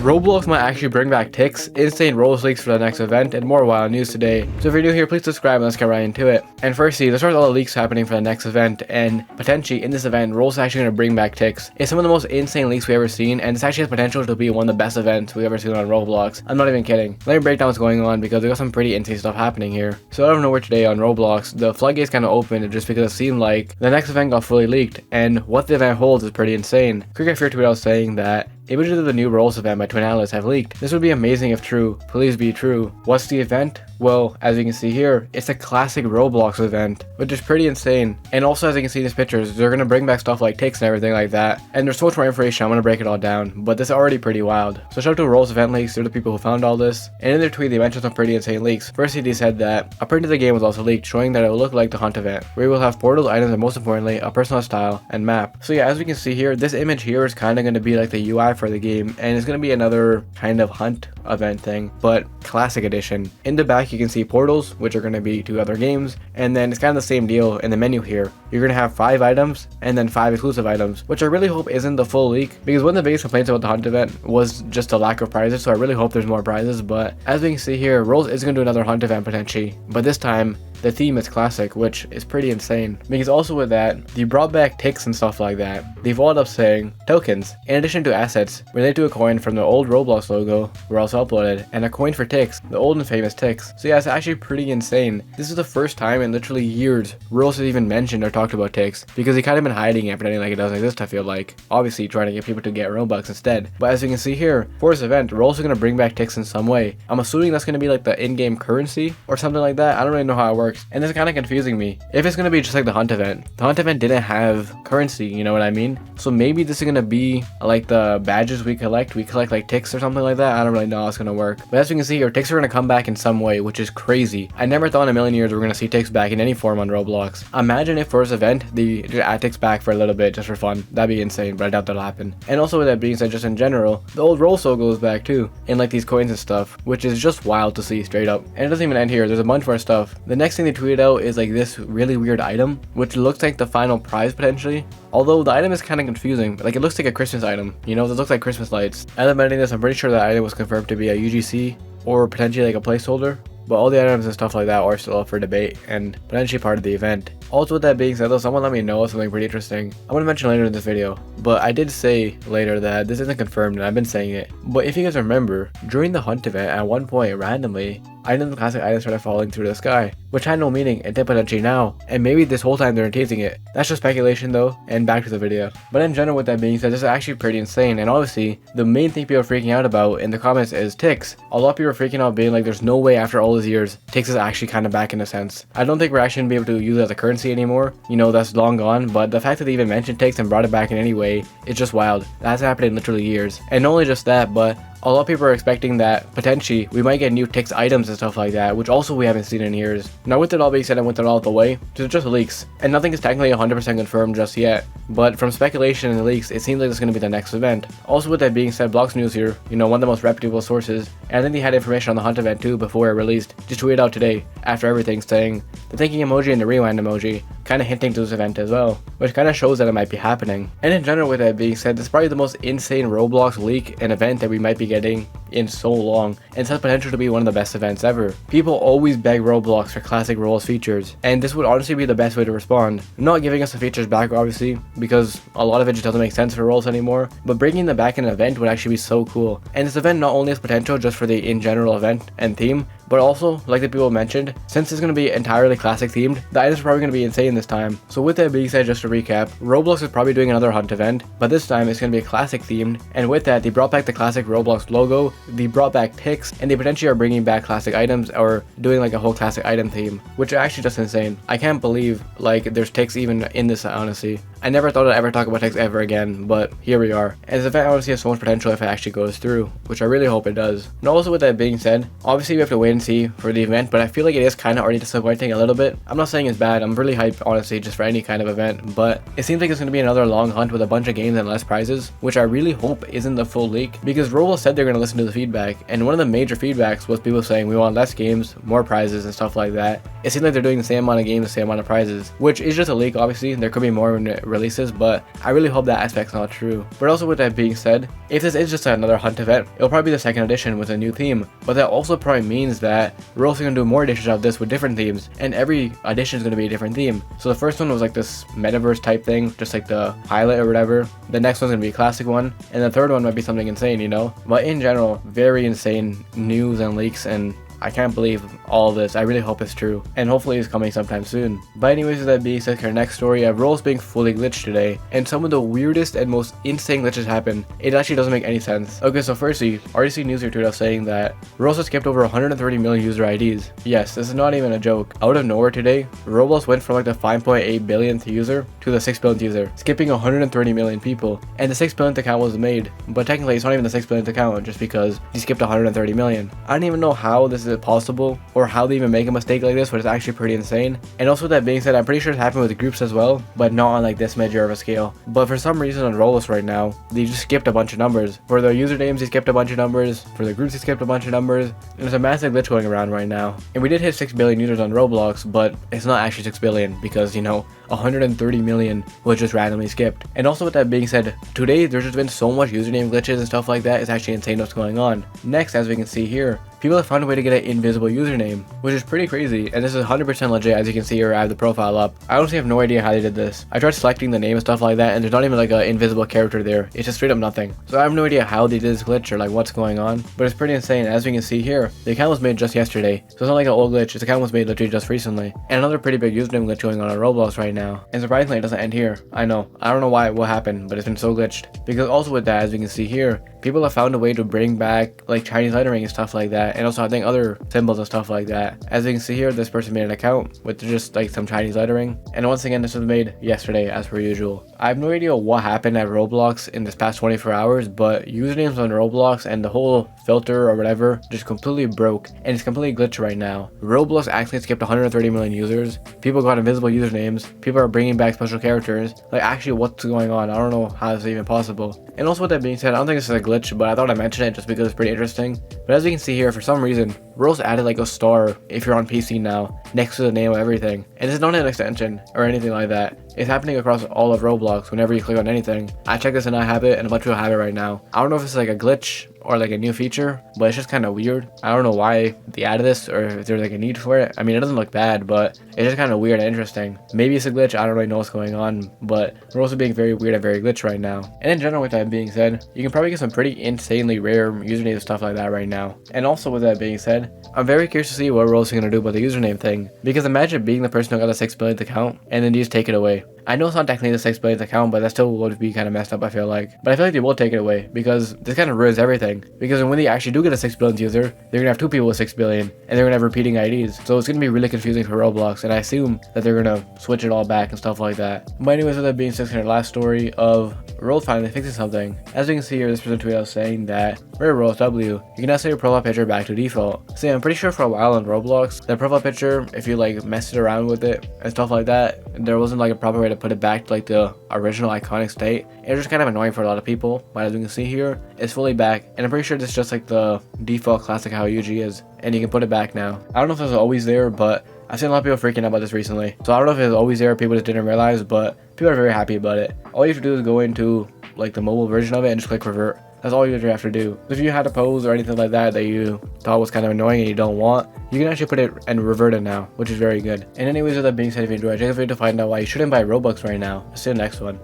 Roblox might actually bring back TIX, insane roles leaks for the next event, and more wild news today. So if you're new here, please subscribe and let's get right into it. And firstly, there's all the leaks happening for the next event, and potentially in this event, Roblox actually going to bring back TIX. It's some of the most insane leaks we've ever seen, and it's actually has potential to be one of the best events we've ever seen on Roblox. I'm not even kidding. Let me break down what's going on because we got some pretty insane stuff happening here. So out of nowhere today on Roblox, the floodgates kind of opened just because it seemed like the next event got fully leaked, and what the event holds is pretty insane. KreekCraft tweeted out saying that images of the new Roblox event by twin analysts have leaked. This would be amazing if true. Please be true. What's the event? Well, as you can see here, it's a classic Roblox event, which is pretty insane. And also, as you can see in these pictures, they're going to bring back stuff like TIX and everything like that. And there's so much more information, I'm going to break it all down, but this is already pretty wild. So shout out to Roblox event leaks, they're the people who found all this. And in their tweet, they mentioned some pretty insane leaks. Firstly, they said that a print of the game was also leaked, showing that it will look like the Hunt event, where we will have portals, items, and most importantly, a personalized style and map. So yeah, as we can see here, this image here is kind of going to be like the UI for the game, and it's going to be another kind of Hunt event thing, but classic edition. In the back, you can see portals, which are going to be 2 other games, and then it's kind of the same deal in the menu here. You're going to have 5 items and then 5 exclusive items, which I really hope isn't the full leak, because one of the biggest complaints about the Hunt event was just the lack of prizes, so I really hope there's more prizes. But as we can see here, Rolls is going to do another Hunt event potentially, but this time the theme is classic, which is pretty insane. Because also with that, they brought back TIX and stuff like that. They followed up saying tokens, in addition to assets, related to a coin from the old Roblox logo, were also uploaded, and a coin for TIX, the old and famous TIX. So yeah, it's actually pretty insane. This is the first time in literally years Roblox has even mentioned or talked about TIX, because they kind of been hiding it, pretending like it doesn't exist, I feel like. Obviously trying to get people to get Robux instead. But as you can see here, for this event, we're also going to bring back TIX in some way. I'm assuming that's going to be like the in-game currency or something like that. I don't really know how it works, and this is kind of confusing me. If it's going to be just like the Hunt event didn't have currency, you know what I mean? So maybe this is going to be like the badges we collect like TIX or something like that. I don't really know how it's going to work. But as you can see here, TIX are going to come back in some way, which is crazy. I never thought in a million years we were going to see TIX back in any form on Roblox. Imagine if for this event, they just add TIX back for a little bit just for fun. That'd be insane, but I doubt that'll happen. And also with that being said, just in general, the old Roblox logo is back too, in like these coins and stuff, which is just wild to see straight up. And it doesn't even end here. There's a bunch more stuff. The next thing they tweeted out is like this really weird item, which looks like the final prize potentially. Although the item is kind of confusing, like it looks like a Christmas item, you know, this looks like Christmas lights. As I'm editing this, I'm pretty sure that item was confirmed to be a UGC or potentially like a placeholder, but all the items and stuff like that are still up for debate and potentially part of the event. Also with that being said though, someone let me know something pretty interesting I'm going to mention later in this video, but I did say later that this isn't confirmed and I've been saying it. But if you guys remember, during the Hunt event at one point randomly, classic items started falling through the sky, which had no meaning until potentially now, and maybe this whole time they're teasing it. That's just speculation though, and back to the video. But in general with that being said, this is actually pretty insane, and obviously the main thing people are freaking out about in the comments is TIX. A lot of people are freaking out being like there's no way after all these years TIX is actually kind of back in a sense. I don't think we're actually going to be able to use it as a currency anymore, you know, that's long gone, but the fact that they even mentioned TIX and brought it back in any way is just wild. That's happened in literally years. And not only just that, but a lot of people are expecting that potentially we might get new TIX items and stuff like that, which also we haven't seen in years. Now with it all being said and with it all out the way, there's just leaks, and nothing is technically 100% confirmed just yet, but from speculation and leaks, it seems like it's going to be the next event. Also with that being said, Blox News here, you know, one of the most reputable sources, and I think they had information on the Hunt event too before it released, just tweeted out today after everything saying the thinking emoji and the rewind emoji, kind of hinting to this event as well, which kind of shows that it might be happening. And in general with that being said, this is probably the most insane Roblox leak and event that we might be getting in so long, and it has potential to be one of the best events ever. People always beg Roblox for classic Roblox features, and this would honestly be the best way to respond. Not giving us the features back obviously, because a lot of it just doesn't make sense for Roblox anymore, but bringing them back in an event would actually be so cool. And this event not only has potential just for the in general event and theme, but also, like the people mentioned, since it's going to be entirely classic themed, the items are probably going to be insane this time. So with that being said, just to recap, Roblox is probably doing another Hunt event, but this time it's going to be a classic themed, and with that, they brought back the classic Roblox logo, they brought back TIX, and they potentially are bringing back classic items or doing like a whole classic item theme, which are actually just insane. I can't believe like there's TIX even in this, honestly. I never thought I'd ever talk about TIX ever again, but here we are. And this event honestly has so much potential if it actually goes through, which I really hope it does. And also with that being said, obviously we have to wait and see for the event, but I feel like it is kind of already disappointing a little bit. I'm not saying it's bad, I'm really hyped honestly just for any kind of event, but it seems like it's going to be another long hunt with a bunch of games and less prizes, which I really hope isn't the full leak, because Roblox said they're going to listen to the feedback, and one of the major feedbacks was people saying we want less games, more prizes and stuff like that. It seems like they're doing the same amount of games, the same amount of prizes, which is just a leak obviously. There could be more when it releases, but I really hope that aspect's not true. But also with that being said, if this is just another hunt event, it'll probably be the second edition with a new theme, but that also probably means that we're also going to do more editions of this with different themes, and every edition is going to be a different theme. So the first one was like this metaverse type thing, just like the pilot or whatever. The next one's going to be a classic one, and the third one might be something insane, you know? But in general, very insane news and leaks, and I can't believe all of this. I really hope it's true, and hopefully it's coming sometime soon. But anyways, with that being said, our next story, I have roles being fully glitched today, and some of the weirdest and most insane glitches happen. It actually doesn't make any sense. Okay, so firstly, RDC News retweeted us saying that roles has skipped over 130 million user IDs. Yes, this is not even a joke. Out of nowhere today, Roblox went from like the 5.8 billionth user to the 6 billionth user, skipping 130 million people, and the 6 billionth account was made, but technically it's not even the 6 billionth account just because he skipped 130 million. I don't even know how this is possible or how they even make a mistake like this, but it's actually pretty insane. And also with that being said, I'm pretty sure it's happened with groups as well, but not on like this major of a scale. But for some reason on Roblox right now, they just skipped a bunch of numbers. For their usernames, they skipped a bunch of numbers. For the groups, they skipped a bunch of numbers. And there's a massive glitch going around right now. And we did hit 6 billion users on Roblox, but it's not actually 6 billion because, you know, 130 million was just randomly skipped. And also with that being said, today there's just been so much username glitches and stuff like that. It's actually insane what's going on. Next, as we can see here, people have found a way to get an invisible username, which is pretty crazy, and this is 100% legit. As you can see here, I have the profile up. I honestly have no idea how they did this. I tried selecting the name and stuff like that, and there's not even like an invisible character there. It's just straight up nothing. So I have no idea how they did this glitch or like what's going on, but it's pretty insane. As we can see here, the account was made just yesterday, so it's not like an old glitch. This account was made literally just recently. And another pretty big username glitch going on Roblox right now, and surprisingly it doesn't end here. I know, I don't know what happened, but it's been so glitched. Because also with that, as we can see here, people have found a way to bring back like Chinese lettering and stuff like that, and also I think other symbols and stuff like that. As you can see here, this person made an account with just like some Chinese lettering, and once again this was made yesterday as per usual. I have no idea what happened at Roblox in this past 24 hours, but usernames on Roblox and the whole filter or whatever just completely broke, and it's completely glitched right now. Roblox actually skipped 130 million users. People got invisible usernames. People are bringing back special characters. Like actually what's going on? I don't know how this is even possible. And also with that being said, I don't think this is a glitch, but I thought I mentioned it just because it's pretty interesting. But as you can see here, for some reason, Roblox added like a star if you're on PC now next to the name of everything. And this is not an extension or anything like that. It's happening across all of Roblox whenever you click on anything. I checked this and I have it, and a bunch of people have it right now. I don't know if it's like a glitch or like a new feature, but it's just kind of weird. I don't know why they added this or if there's like a need for it. I mean, it doesn't look bad, but it's just kind of weird and interesting. Maybe it's a glitch, I don't really know what's going on, but we're also being very weird and very glitched right now. And in general, with that being said, you can probably get some pretty insanely rare usernames and stuff like that right now. And also with that being said, I'm very curious to see what Roblox is going to do about the username thing, because imagine being the person who got the 6 billionth account and then you just take it away. I know it's not technically the 6 billionth account, but that still would be kind of messed up, I feel like. But I feel like they will take it away, because this kind of ruins everything. Because when they actually do get a 6 billionth user, they're gonna have 2 people with 6 billion, and they're gonna have repeating IDs. So it's gonna be really confusing for Roblox, and I assume that they're gonna switch it all back and stuff like that. But anyways, with that being said, our last story of Roblox finally fixing something. As you can see here, this person tweeted out saying that, "Where Roblox W, you can now set your profile picture back to default." See, I'm pretty sure for a while on Roblox, the profile picture, if you like messed around with it and stuff like that, there wasn't like a proper way to put it back to like the original iconic state. It was just kind of annoying for a lot of people, but as you can see here, it's fully back, and I'm pretty sure this is just like the default classic how it usually is, and you can put it back now. I don't know if it was always there, but I've seen a lot of people freaking out about this recently. So I don't know if it was always there, people just didn't realize, but people are very happy about it. All you have to do is go into like the mobile version of it and just click revert. That's all you have to do. If you had a pose or anything like that that you thought was kind of annoying and you don't want, you can actually put it and revert it now, which is very good. And anyways, with that being said, if you enjoyed, check the video to find out why you shouldn't buy Robux right now. See you in the next one.